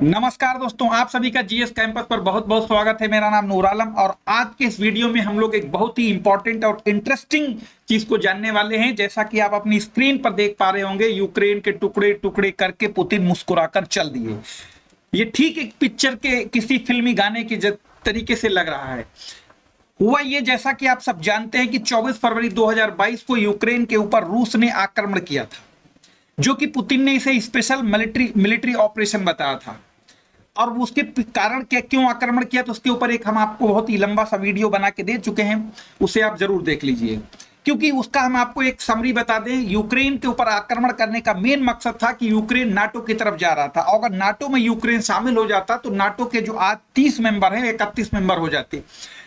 नमस्कार दोस्तों, आप सभी का जीएस कैंपस पर बहुत बहुत स्वागत है। मेरा नाम नूर आलम और आज के इस वीडियो में हम लोग एक बहुत ही इंपॉर्टेंट और इंटरेस्टिंग चीज को जानने वाले हैं। जैसा कि आप अपनी स्क्रीन पर देख पा रहे होंगे, यूक्रेन के टुकड़े टुकड़े करके पुतिन मुस्कुराकर चल दिए। ये ठीक एक पिक्चर के किसी फिल्मी गाने के तरीके से लग रहा है। हुआ ये, जैसा कि आप सब जानते हैं कि 24 फरवरी 2022 को यूक्रेन के ऊपर रूस ने आक्रमण किया था, जो कि पुतिन ने इसे स्पेशल मिलिट्री मिलिट्री ऑपरेशन बताया था। और उसके कारण क्या, क्यों आक्रमण किया, तो उसके ऊपर एक हम आपको बहुत ही लंबा सा वीडियो बना के दे चुके हैं, उसे आप जरूर देख लीजिए। क्योंकि उसका हम आपको एक समरी बता दें, यूक्रेन के ऊपर आक्रमण करने का मेन मकसद था कि यूक्रेन नाटो की तरफ जा रहा था। अगर नाटो में यूक्रेन शामिल हो जाता तो नाटो के जो आज 30 मेंबर हैं 31 मेंबर हो जाते।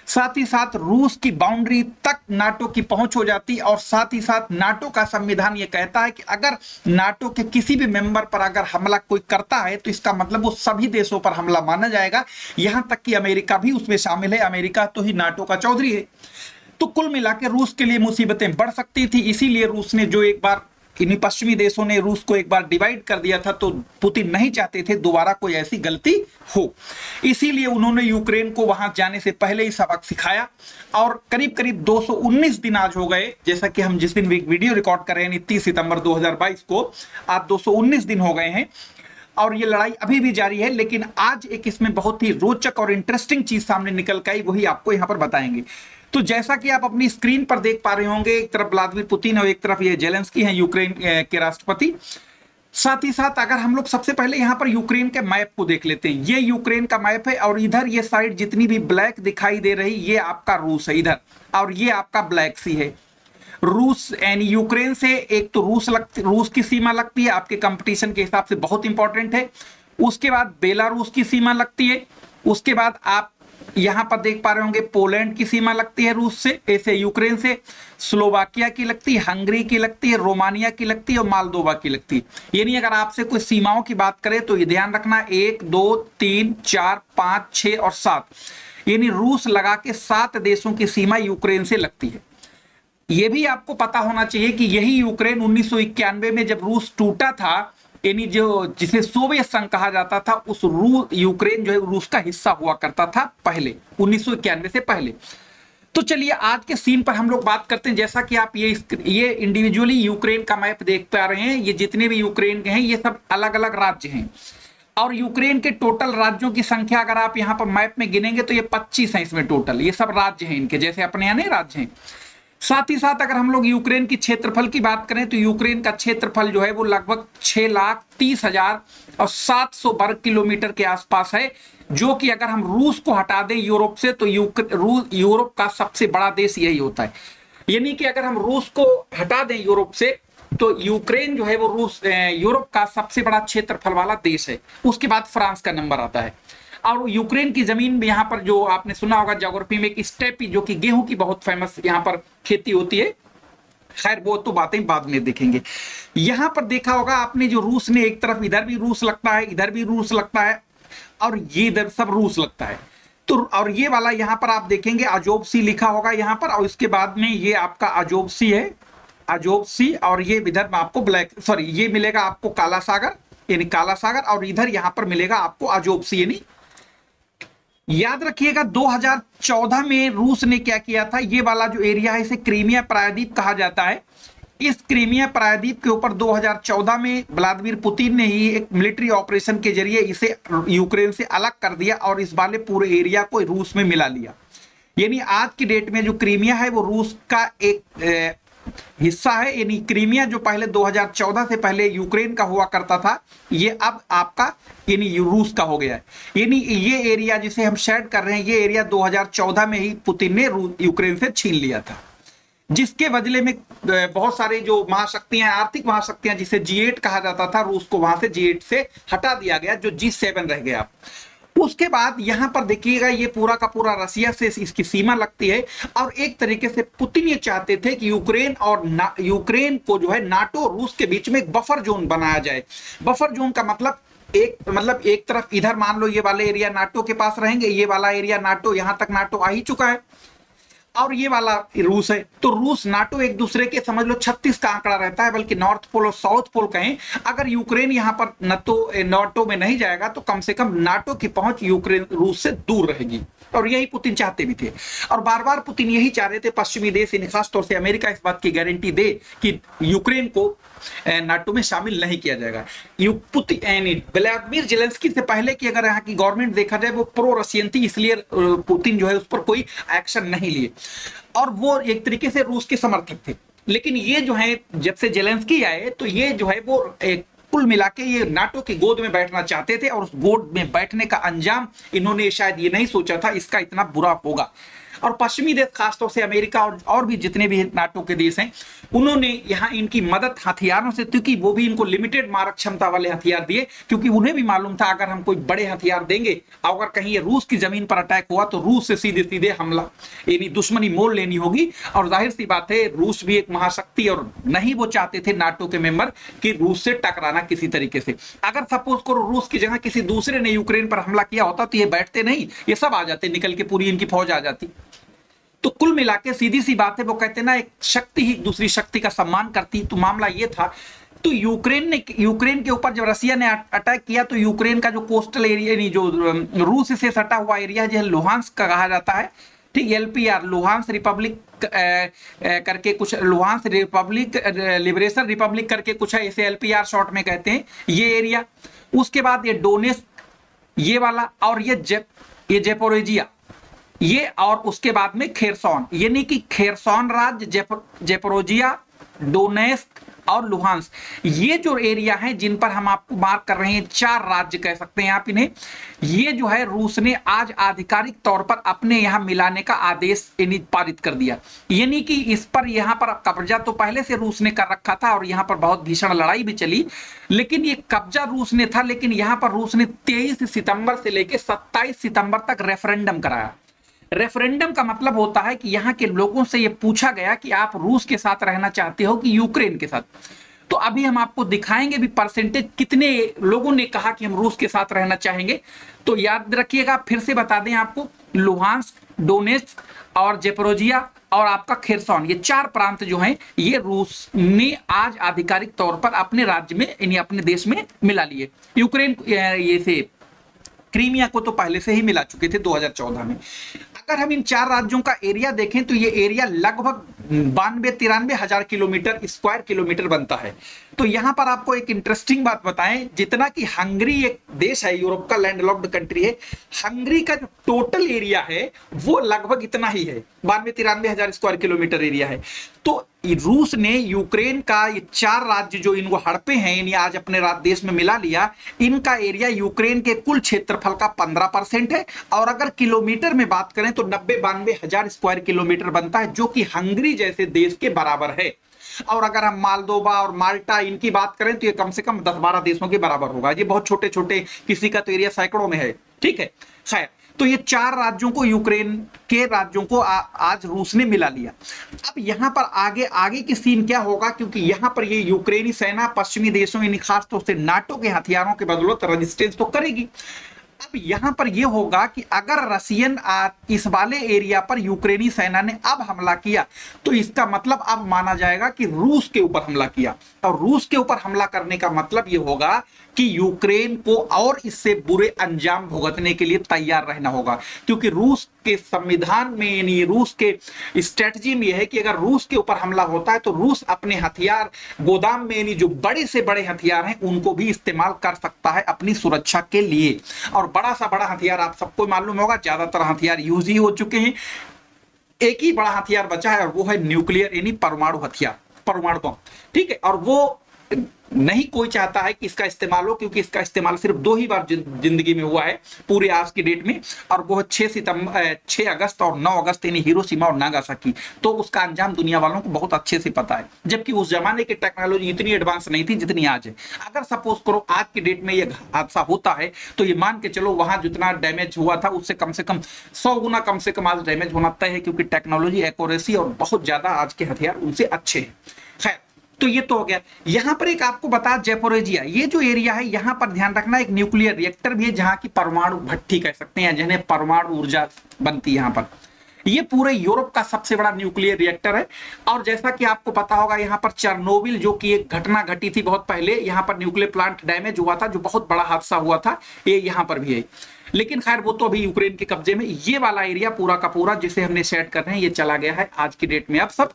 साथ ही साथ रूस की बाउंड्री तक नाटो की पहुंच हो जाती। और साथ ही साथ नाटो का संविधान ये कहता है कि अगर नाटो के किसी भी मेंबर पर अगर हमला कोई करता है तो इसका मतलब वो सभी देशों पर हमला माना जाएगा, यहां तक कि अमेरिका भी उसमें शामिल है। अमेरिका तो ही नाटो का चौधरी है। तो कुल मिला के रूस के लिए मुसीबतें बढ़ सकती थी। इसीलिए रूस ने जो एक बार इन्हीं पश्चिमी देशों ने रूस को एक बार डिवाइड कर दिया था, तो पुतिन नहीं चाहते थे दोबारा कोई ऐसी गलती हो। इसीलिए उन्होंने यूक्रेन को वहां जाने से पहले ही सबक सिखाया। और करीब करीब 219 दिन आज हो गए, जैसा कि हम जिस दिन वीडियो रिकॉर्ड कर रहे हैं 30 सितंबर 2022 को, आज 219 दिन हो गए हैं और ये लड़ाई अभी भी जारी है। लेकिन आज एक इसमें बहुत ही रोचक और इंटरेस्टिंग चीज सामने निकल के आई, वही आपको यहां पर बताएंगे। तो जैसा कि आप अपनी स्क्रीन पर देख पा रहे होंगे, एक तरफ व्लादिमीर पुतिन और एक तरफ ये जेलेंस्की हैं, यूक्रेन के राष्ट्रपति। साथ ही साथ अगर हम लोग सबसे पहले यहाँ पर यूक्रेन के मैप को देख लेते हैं, ये यूक्रेन का मैप है और इधर ये साइड जितनी भी ब्लैक दिखाई दे रही, ये आपका रूस है इधर, और ये आपका ब्लैक सी है। रूस यानी यूक्रेन से एक तो रूस की सीमा लगती है, आपके कंपटीशन के हिसाब से बहुत इंपॉर्टेंट है। उसके बाद बेलारूस की सीमा लगती है। उसके बाद आप यहां पर देख पा रहे होंगे पोलैंड की सीमा लगती है रूस से, ऐसे यूक्रेन से। स्लोवाकिया की लगती है, हंगरी की लगती है, रोमानिया की लगती है और मालदोवा की लगती है। यानी अगर आपसे कोई सीमाओं की बात करें तो ये ध्यान रखना, 1 2 3 4 5 6 और 7, यानी रूस लगा के 7 देशों की सीमा यूक्रेन से लगती है। यह भी आपको पता होना चाहिए कि यही यूक्रेन 1991 में जब रूस टूटा था, यानी जो जिसे सोवियत संघ कहा जाता था, उस यूक्रेन जो है रूस का हिस्सा हुआ करता था पहले, 1991 से पहले। तो चलिए आज के सीन पर हम लोग बात करते हैं। जैसा कि आप ये इंडिविजुअली यूक्रेन का मैप देख पा रहे हैं, ये जितने भी यूक्रेन के हैं ये सब अलग अलग राज्य हैं। और यूक्रेन के टोटल राज्यों की संख्या अगर आप यहाँ पर मैप में गिनेंगे तो ये 25 है इसमें टोटल, ये सब राज्य हैं इनके, जैसे अपने यहाँ नहीं राज्य हैं। साथ ही साथ अगर हम लोग यूक्रेन की क्षेत्रफल की बात करें तो यूक्रेन का क्षेत्रफल जो है वो लगभग 6,30,000 और 700 वर्ग किलोमीटर के आसपास है। जो कि अगर हम रूस को हटा दें यूरोप से तो यूरोप का सबसे बड़ा देश यही होता है। यानी कि अगर हम रूस को हटा दें यूरोप से तो यूक्रेन जो है वो यूरोप का सबसे बड़ा क्षेत्रफल वाला देश है। उसके बाद फ्रांस का नंबर आता है। और यूक्रेन की जमीन में यहाँ पर जो आपने सुना होगा ज्योग्राफी में, एक स्टेपी, जो कि गेहूं की बहुत फेमस यहाँ पर खेती होती है। खैर वो तो बातें बाद में देखेंगे। यहां पर देखा होगा आपने, जो रूस ने एक तरफ इधर भी रूस लगता है, इधर भी रूस लगता है और ये इधर सब रूस लगता है। तो और ये वाला यहां पर आप देखेंगे अजोब सी लिखा होगा यहां पर, और इसके बाद में ये आपका अजोब सी है, अजोब सी। और ये इधर में आपको ये मिलेगा आपको काला सागर, यानी काला सागर, और इधर यहां पर मिलेगा आपको अजोब सी। यानी याद रखिएगा 2014 में रूस ने क्या किया था, ये वाला जो एरिया है इसे क्रीमिया प्रायद्वीप कहा जाता है। इस क्रीमिया प्रायद्वीप के ऊपर 2014 में व्लादिमीर पुतिन ने ही एक मिलिट्री ऑपरेशन के जरिए इसे यूक्रेन से अलग कर दिया और इस वाले पूरे एरिया को रूस में मिला लिया। यानी आज की डेट में जो क्रीमिया है वो रूस का एक हिस्सा है। यानी क्रीमिया जो पहले 2014 से पहले यूक्रेन का हुआ करता था, ये अब आपका यानी रूस का हो गया है। यानी ये एरिया जिसे हम शेयर कर रहे हैं, ये एरिया 2014 में ही पुतिन ने यूक्रेन से छीन लिया था, जिसके बदले में बहुत सारे जो महाशक्तियां, आर्थिक महाशक्तियां जिसे G8 कहा जाता था, रूस को वहां से G8 से हटा दिया गया, जो G7 रह गया। उसके बाद यहां पर देखिएगा ये पूरा का पूरा रसिया से इसकी सीमा लगती है। और एक तरीके से पुतिन ये चाहते थे कि यूक्रेन को जो है नाटो रूस के बीच में एक बफर जोन बनाया जाए। बफर जोन का मतलब एक तरफ इधर मान लो ये वाले एरिया नाटो के पास रहेंगे, ये वाला एरिया नाटो, यहां तक नाटो आ ही चुका है। और ये वाला रूस है। तो रूस नाटो एक दूसरे के समझ लो 36 का आंकड़ा रहता है, बल्कि नॉर्थ पोल और साउथ पोल कहें। अगर यूक्रेन यहां पर नाटो में नहीं जाएगा तो कम से कम नाटो की पहुंच यूक्रेन रूस से दूर रहेगी, और यही पुतिन चाहते भी थे। और बार बार पुतिन यही चाह रहे थे, पश्चिमी देश खासतौर से अमेरिका इस बात की गारंटी दे कि यूक्रेन को नाटो में शामिल नहीं किया जाएगा। व्लादिमीर जेलेंस्की से पहले कि अगर यहाँ की गवर्नमेंट देखा जाए वो प्रो रशियन थी, इसलिए पुतिन जो है उस पर कोई एक्शन नहीं लिए, और वो एक तरीके से रूस के समर्थक थे। लेकिन ये जो है जब से जेलेंस्की आए तो ये जो है वो एक कुल मिला के ये नाटो की गोद में बैठना चाहते थे, और उस गोद में बैठने का अंजाम इन्होंने शायद ये नहीं सोचा था इसका इतना बुरा होगा। और पश्चिमी देश खासतौर से अमेरिका और भी जितने भी नाटो के देश हैं, उन्होंने यहाँ इनकी मदद हथियारों से, क्योंकि वो भी इनको लिमिटेड मारक क्षमता वाले हथियार दिए, क्योंकि उन्हें भी मालूम था अगर हम कोई बड़े हथियार देंगे, अगर कहीं ये रूस की जमीन पर अटैक हुआ तो रूस से सीधे सीधे हमला यानी दुश्मनी मोल लेनी होगी। और जाहिर सी बात है रूस भी एक महाशक्ति, और नहीं वो चाहते थे नाटो के मेंबर कि रूस से टकराना किसी तरीके से। अगर सपोज करो रूस की जगह किसी दूसरे ने यूक्रेन पर हमला किया होता तो ये बैठते नहीं, ये सब आ जाते निकल के, पूरी इनकी फौज आ जाती। तो कुल मिला के सीधी सी बात है, वो कहते ना एक शक्ति ही दूसरी शक्ति का सम्मान करती, तो मामला ये था। तो यूक्रेन के ऊपर जब रसिया ने अटैक किया तो यूक्रेन का जो कोस्टल एरिया नहीं, जो रूस से सटा हुआ एरिया है, लुहांस्क का कहा जाता है, ठीक, LPR लुहांस रिपब्लिक करके कुछ, लुहांस रिपब्लिक लिबरेशन रिपब्लिक करके कुछ है, इसे LPR शॉर्ट में कहते हैं, ये एरिया। उसके बाद ये डोनेस्क ये वाला, और ये जेपोरोजिया ये, और उसके बाद में खेरसॉन, यानी कि खेरसॉन राज्य, जेपोरोजिया, डोनेस्क और लुहांस, ये जो एरिया हैं जिन पर हम आपको मार्क कर रहे हैं, 4 राज्य कह सकते हैं आप इन्हें, ये जो है रूस ने आज आधिकारिक तौर पर अपने यहां मिलाने का आदेश पारित कर दिया। यानी कि इस पर यहां पर कब्जा तो पहले से रूस ने कर रखा था, और यहां पर बहुत भीषण लड़ाई भी चली, लेकिन ये कब्जा रूस ने था। लेकिन यहां पर रूस ने 23 सितंबर से लेकर 27 सितंबर तक रेफरेंडम कराया। रेफरेंडम का मतलब होता है कि यहाँ के लोगों से यह पूछा गया कि आप रूस के साथ रहना चाहते हो कि यूक्रेन के साथ। तो अभी हम आपको दिखाएंगे भी परसेंटेज कितने लोगों ने कहा कि हम रूस के साथ रहना चाहेंगे। तो याद रखिएगा, फिर से बता दें आपको, लुहांस्क, डोनेस्क और जेपोरोजिया और आपका खेरसॉन, ये 4 प्रांत जो हैं ये रूस ने आज आधिकारिक तौर पर अपने राज्य में यानी अपने देश में मिला लिए। यूक्रेन ये से क्रीमिया को तो पहले से ही मिला चुके थे 2014 में। अगर हम इन 4 राज्यों का एरिया देखें तो ये एरिया लगभग 92-93 हजार स्क्वायर किलोमीटर बनता है। तो यहां पर आपको एक इंटरेस्टिंग बात बताएं, जितना कि हंगरी एक देश है, यूरोप का लैंडलॉक्ड कंट्री है, हंगरी का जो टोटल एरिया है वो लगभग इतना ही है, 92-93 हजार स्क्वायर किलोमीटर एरिया है। तो रूस ने यूक्रेन का ये 4 राज्य जो इनको हड़पे हैं, यानी आज अपने देश में मिला लिया, इनका एरिया यूक्रेन के कुल क्षेत्रफल का 15% है। और अगर किलोमीटर में बात करें तो 90-92 हजार स्क्वायर किलोमीटर बनता है, जो कि हंगरी जैसे देश के बराबर है। और अगर हम मालदोवा और माल्टा इनकी बात करें तो ये कम से कम 10-12 देशों के बराबर होगा। ये बहुत छोटे छोटे, किसी का तो एरिया सैकड़ों में है, ठीक है। खैर, तो ये 4 राज्यों को, यूक्रेन के राज्यों को आज रूस ने मिला लिया। अब यहां पर आगे की सीन क्या होगा, क्योंकि यहां पर ये यूक्रेनी सेना पश्चिमी देशों यानी खासतौर से नाटो के हथियारों के बदौलत रेजिस्टेंस तो करेगी। अब यहां पर यह होगा कि अगर रशियन इस वाले एरिया पर यूक्रेनी सेना ने अब हमला किया तो इसका मतलब अब माना जाएगा कि रूस के ऊपर हमला किया, और रूस के ऊपर हमला करने का मतलब यह होगा कि यूक्रेन को और इससे बुरे अंजाम भुगतने के लिए तैयार रहना होगा। क्योंकि रूस के संविधान में यानी रूस के स्ट्रेटजी में यह है कि अगर रूस के ऊपर हमला होता है तो रूस अपने हथियार गोदाम में यानी जो बड़े से बड़े हथियार हैं उनको भी इस्तेमाल कर सकता है अपनी सुरक्षा के लिए। और बड़ा सा बड़ा हथियार आप सबको मालूम होगा, ज्यादातर हथियार यूज ही हो चुके हैं। एक ही बड़ा हथियार बचा है और वो है न्यूक्लियर यानी परमाणु हथियार, परमाणु बम, ठीक है। और वो नहीं कोई चाहता है कि इसका इस्तेमाल हो, क्योंकि इसका इस्तेमाल सिर्फ 2 ही बार जिंदगी में हुआ है पूरे आज की डेट में, और वो 6 अगस्त और 9 अगस्त यानी हिरोशिमा और नागासाकी। तो उसका अंजाम दुनिया वालों को बहुत अच्छे से पता है, जबकि उस जमाने की टेक्नोलॉजी इतनी एडवांस नहीं थी जितनी आज है। अगर सपोज करो आज की डेट में ये हादसा होता है तो ये मान के चलो वहां जितना डैमेज हुआ था उससे कम से कम 100 गुना कम से कम आज डैमेज होना तय है, क्योंकि टेक्नोलॉजी, एक्यूरेसी और बहुत ज्यादा आज के हथियार उनसे अच्छे हैं। खैर, तो ये तो हो गया। यहां पर एक आपको बता, जेपोरोजिया ये जो एरिया है यहां पर ध्यान रखना, एक न्यूक्लियर रिएक्टर भी है जहां की परमाणु भट्टी कह सकते हैं, जिन्हें परमाणु ऊर्जा बनती है यहां पर। ये पूरे यूरोप का सबसे बड़ा न्यूक्लियर रिएक्टर है। और जैसा कि आपको पता होगा, यहाँ पर चेरनोबिल जो कि एक घटना घटी थी बहुत पहले, यहाँ पर न्यूक्लियर प्लांट डैमेज हुआ था, जो बहुत बड़ा हादसा हुआ था, ये यहाँ पर भी है। लेकिन खैर वो तो अभी यूक्रेन के कब्जे में। ये वाला एरिया पूरा का पूरा जिसे हमने सेट कर रहे हैं, ये चला गया है आज की डेट में अब सब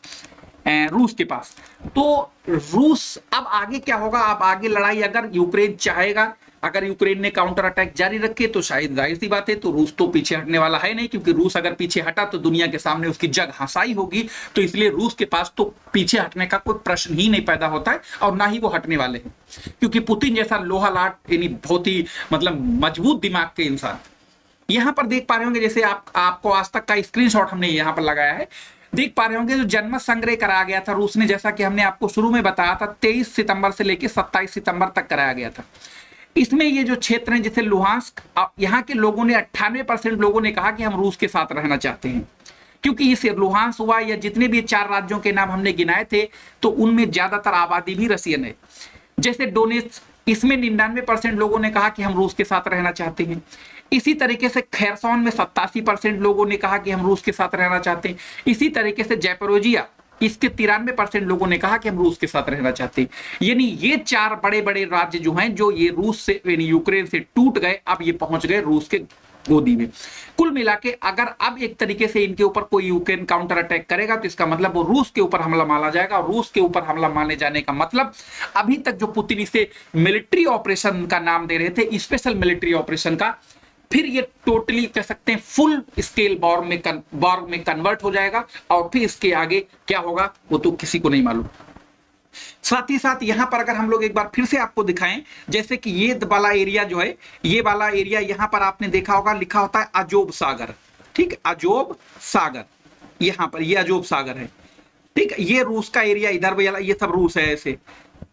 रूस के पास। तो रूस अब आगे क्या होगा, अब आगे लड़ाई अगर यूक्रेन चाहेगा, अगर यूक्रेन ने काउंटर अटैक जारी रखे तो शायद जाहिर सी बात है, तो रूस तो पीछे हटने वाला है नहीं, क्योंकि रूस अगर पीछे हटा तो दुनिया के सामने उसकी जग हंसाई होगी। तो इसलिए रूस के पास तो पीछे हटने का कोई प्रश्न ही नहीं पैदा होता है, और ना ही वो हटने वाले हैं, क्योंकि पुतिन जैसा लोहा लाट यानी बहुत ही मतलब मजबूत दिमाग के इंसान। यहां पर देख पा रहे होंगे, जैसे आपको आज तक का स्क्रीनशॉट हमने यहां पर लगाया है, देख पा रहे होंगे जो जनमत संग्रह कराया गया था रूस ने, जैसा कि हमने आपको शुरू में बताया था, 23 सितंबर से लेकर 27 सितंबर तक कराया गया था। इसमें ये जो क्षेत्र है जैसे लुहांस्क, यहाँ के लोगों ने 98% लोगों ने कहा कि हम रूस के साथ रहना चाहते हैं, क्योंकि इस लुहांस हुआ या जितने भी 4 राज्यों के नाम हमने गिनाए थे, तो उनमें ज्यादातर आबादी भी रशियन है। जैसे डोनेट्स्क, इसमें 99% लोगों ने कहा कि हम रूस के साथ रहना चाहते हैं। इसी तरीके से खैरसॉन में 87% लोगों ने कहा कि हम रूस के साथ रहना चाहते हैं। इसी तरीके से जैपोरोजिया, इसके 93% लोगों ने कहा कि हम रूस के साथ रहना चाहते हैं। यानी ये 4 बड़े बड़े राज्य जो हैं, जो ये रूस से यानी यूक्रेन से टूट गए, अब ये पहुंच गए रूस के गोदी में। कुल मिला के अगर अब एक तरीके से इनके ऊपर कोई यूक्रेन काउंटर अटैक करेगा, तो इसका मतलब वो रूस के ऊपर हमला माना जाएगा। और रूस के ऊपर हमला माने जाने का मतलब, अभी तक जो पुतिन इसे मिलिट्री ऑपरेशन का नाम दे रहे थे, स्पेशल मिलिट्री ऑपरेशन का, फिर ये टोटली कह सकते हैं फुल स्केल वॉर में कन्वर्ट हो जाएगा। और फिर इसके आगे क्या होगा वो तो किसी को नहीं मालूम। साथ ही साथ यहां पर अगर हम लोग एक बार फिर से आपको दिखाएं, जैसे कि ये वाला एरिया जो है, ये वाला एरिया यहां पर आपने देखा होगा लिखा होता है अजोब सागर, ठीक, अजोब सागर, यहां पर ये अजोब सागर है, ठीक। ये रूस का एरिया, इधर भी ये सब रूस है, ऐसे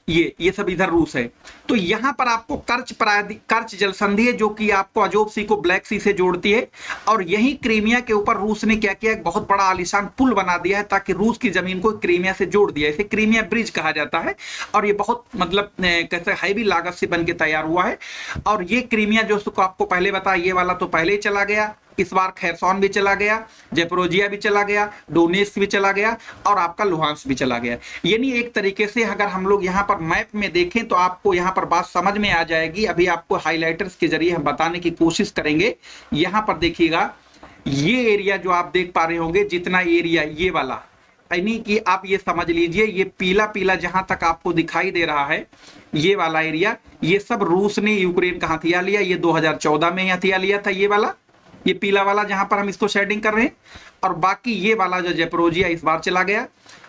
ये सब इधर रूस है। तो यहां पर आपको कर्च जल संधि है, जो कि आपको अजोब सी को ब्लैक सी से जोड़ती है। और यही क्रीमिया के ऊपर रूस ने क्या किया, एक बहुत बड़ा आलीशान पुल बना दिया है, ताकि रूस की जमीन को क्रीमिया से जोड़ दिया। इसे क्रीमिया ब्रिज कहा जाता है, और ये बहुत मतलब कैसे हैवी लागत से बन के तैयार हुआ है। और ये क्रीमिया जो आपको पहले बताया, ये वाला तो पहले ही चला गया, इस बार खैरसॉन भी चला गया, जेपोरोजिया भी चला गया, डोनेट्स्क भी चला गया, और आपका लुहांस्क भी चला गया। यानी एक तरीके से अगर हम लोग यहाँ पर मैप में देखें, तो आपको यहाँ पर बात समझ में आ जाएगी। अभी आपको हाइलाइटर्स के जरिए हम बताने की कोशिश करेंगे। यहाँ पर देखिएगा, ये एरिया जो आप देख पा रहे होंगे, जितना एरिया ये वाला, यानी कि आप ये समझ लीजिए, ये पीला पीला जहां तक आपको दिखाई दे रहा है, ये वाला एरिया, ये सब रूस ने यूक्रेन का हथियार लिया। ये 2014 में हथियार लिया था, ये वाला, ये पीला वाला जहां पर हम इसको शेडिंग कर रहे हैं। और बाकी ये वाला जो जेपोरोजिया इस बार चला गया।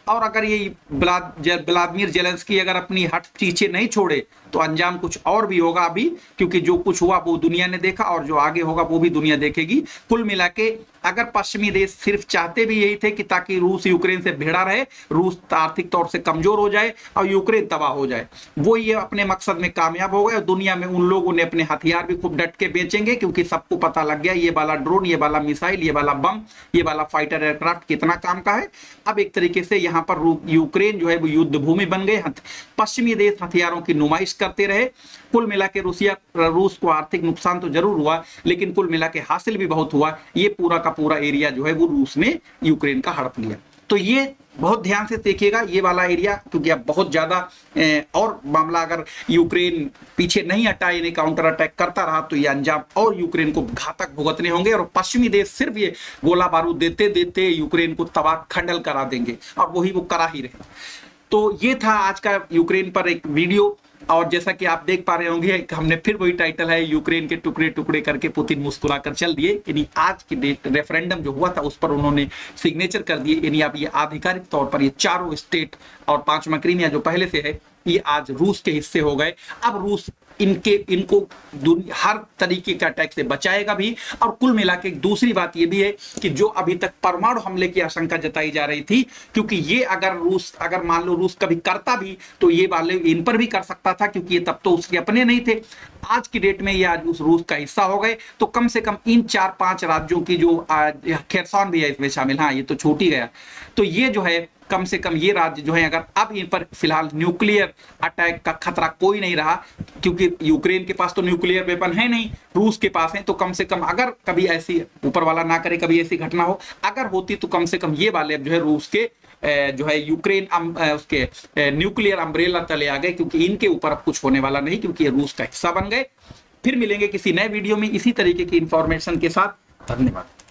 और अगर ये व्लादिमीर जेलेंस्की अगर अपनी हट पीछे नहीं छोड़े, तो अंजाम कुछ और भी होगा अभी, क्योंकि जो कुछ हुआ वो दुनिया ने देखा, और जो आगे होगा वो भी दुनिया देखेगी। कुल मिला के अगर पश्चिमी देश सिर्फ चाहते भी यही थे कि ताकि रूस यूक्रेन से भिड़ा रहे, रूस आर्थिक तौर से कमजोर हो जाए और यूक्रेन तबाह हो जाए, वो ये अपने मकसद में कामयाब हो गए। और दुनिया में उन लोगों ने अपने हथियार भी खूब डट के बेचेंगे, क्योंकि सबको पता लग गया ये वाला ड्रोन, ये वाला मिसाइल, ये वाला बम, ये वाला फाइटर एयरक्राफ्ट कितना काम का है। अब एक तरीके से यहाँ पर यूक्रेन जो है वो युद्ध भूमि बन गए। पश्चिमी देश हथियारों की नुमाइश करते रहे। कुल मिला के रूस को आर्थिक नुकसान तो जरूर हुआ, लेकिन कुल मिला के हासिल भी बहुत हुआ। ये पूरा का पूरा एरिया जो है वो रूस ने यूक्रेन का हड़प लिया। तो ये बहुत ध्यान से देखिएगा ये वाला एरिया, क्योंकि अब बहुत ज्यादा और मामला अगर यूक्रेन पीछे नहीं हटा, यानी काउंटर अटैक करता रहा, तो ये अंजाम और यूक्रेन को घातक भुगतने होंगे। और पश्चिमी देश सिर्फ ये गोला बारूद देते देते यूक्रेन को तबाह खंडल करा देंगे, और वही वो करा ही रहे। तो ये था आज का यूक्रेन पर एक वीडियो। और जैसा कि आप देख पा रहे होंगे, हमने फिर वही टाइटल है, यूक्रेन के टुकड़े टुकड़े करके पुतिन मुस्कुराकर चल दिए। यानी आज की डेट रेफरेंडम जो हुआ था उस पर उन्होंने सिग्नेचर कर दिए। यानी अब ये आधिकारिक तौर पर ये चारों स्टेट और 5वां क्रीमिया जो पहले से है, ये आज रूस के हिस्से हो गए। अब रूस इनको हर तरीके का अटैक से बचाएगा भी। और कुल मिला के दूसरी बात ये भी है कि जो अभी तक परमाणु हमले की आशंका जताई जा रही थी, क्योंकि ये अगर मान लो रूस कभी करता भी, तो ये वाले इन पर भी कर सकता था, क्योंकि ये तब तो उसके अपने नहीं थे। आज की डेट में ये आज उस रूस का हिस्सा हो गए। तो कम से कम इन 4-5 राज्यों की जो खैरसॉन भी है इसमें शामिल, हाँ ये तो छूट ही गया, तो ये जो है कम से कम ये राज्य जो है, अगर अब इन पर फिलहाल न्यूक्लियर अटैक का खतरा कोई नहीं रहा, क्योंकि यूक्रेन के पास तो न्यूक्लियर वेपन है नहीं, रूस के पास है, तो कम से कम अगर कभी ऐसी, ऊपर वाला ना करे कभी ऐसी घटना हो, अगर होती तो कम से कम ये वाले जो है रूस के जो है यूक्रेन उसके न्यूक्लियर अम्ब्रेला तले आ गए, क्योंकि इनके ऊपर अब कुछ होने वाला नहीं, क्योंकि ये रूस का हिस्सा बन गए। फिर मिलेंगे किसी नए वीडियो में इसी तरीके की इंफॉर्मेशन के साथ। धन्यवाद।